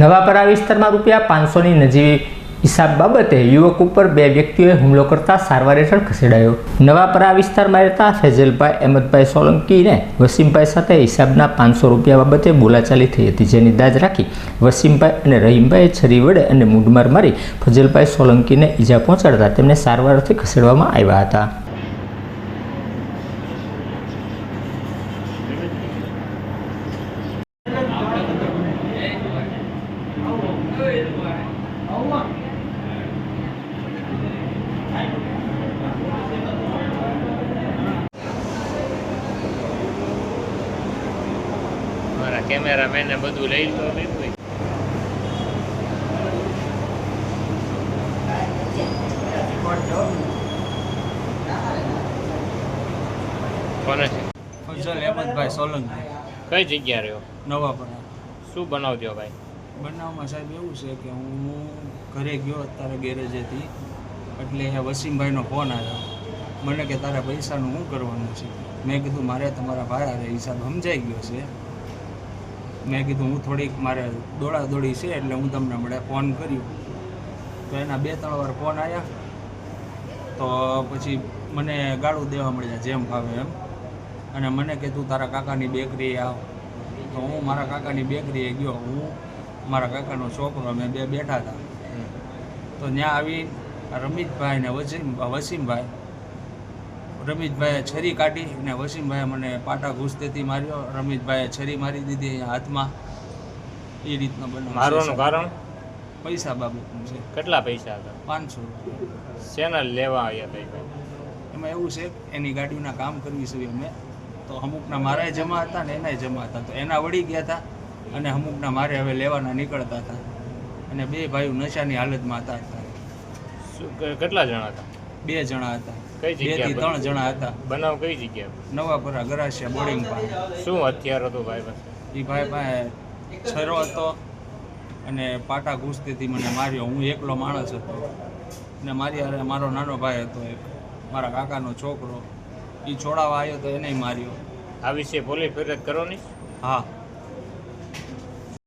નવાપરા વિસ્તારમાં ₹500ની નજીવી હિસાબ બાબતે યુવક ઉપર 2 વ્યક્તિઓએ હુમલો કરતા સારવાર હેઠળ ખસેડાયો। નવાપરા વિસ્તારમાં રહેતા ફેઝલભાઈ અહેમદભાઈ સોલંકીને વસીમભાઈ સાથે હિસાબના ₹500 બાબતે બોલાચાલી થઈ હતી, જેની દાજ રાખી વસીમભાઈ અને રહીમભાઈએ છરી વડે અને મૂઢમાર મારી ફેઝલભાઈ સોલંકીને ઈજા પહોંચાડતા તેમને સારવારથી ખસેડવામાં આવ્યા હતા। कैमरामैन ने બધું લઈ લીધું। કોને છે? ફજલ અહેમદભાઈ સોલંકી। કઈ જગ્યા રહ્યો? નવાપરા। શું બનાવજો ભાઈ? બનાવમાં સાહેબ એવું છે કે હું ઘરે ગયો અત્યારે ગેરેજેથી, એટલે વસીમભાઈનો ફોન આવ્યો મને કે તારા પૈસાનું શું કરવાનું છે। મેં કીધું મારે તમારા ભાઈ હારે હિસાબ સમજાઈ ગયો છે। મેં કીધું હું થોડીક મારે દોડાદોડી છે એટલે હું તમને મળે ફોન કર્યો, તો એના 2-3 વાર ફોન આવ્યા, તો પછી મને ગાળું દેવા મળ્યા જેમ ફાવે એમ, અને મને કે તું તારા કાકાની બેકરીએ આવ। તો હું મારા કાકાની બેકરીએ ગયો, હું મારા કાકાનો છોકરો અમે 2 બેઠા હતા। તો ત્યાં આવી રમીતભાઈ ને વસીમભાઈ, રમીતભાઈએ છરી કાઢી અને વસીમભાઈએ મને પાટા ઘૂસતેથી માર્યો, રમીતભાઈએ છરી મારી દીધી અહીંયા હાથમાં। એ રીતનો બનાવ। મારવાનું કારણ પૈસા બાબતનું છે। કેટલા પૈસા હતા? ₹500। શેના લેવા આવ્યા હતા? એમાં એવું છે એની ગાડીઓના કામ કરવી છે અમે, તો અમુકના મારાય જમા હતા ને એનાય જમા હતા, તો એના વળી ગયા હતા અને અમુકના મારે હવે લેવાના નીકળતા હતા, અને 2 ભાઈઓ નશાની હાલતમાં હતા। કેટલા જણા હતા? 2 જણા હતા। કઈ 2 થી 3 જણા હતા। બનાવ કઈ જગ્યા? નવાપરા ગરાસિયા બોર્ડિંગ પાસે। શું હથિયાર હતું ભાઈ પાસે? એ ભાઈ પાસે છરો હતો અને પાટા ઘૂસતીથી મને માર્યો। હું એકલો માણસ હતો અને મારી હારે મારો નાનો ભાઈ હતો એક, મારા કાકાનો છોકરો, એ છોડાવવા આવ્યો તો એને માર્યો। આ વિશે પોલીસ ફરિયાદ કરો નહીં? હા।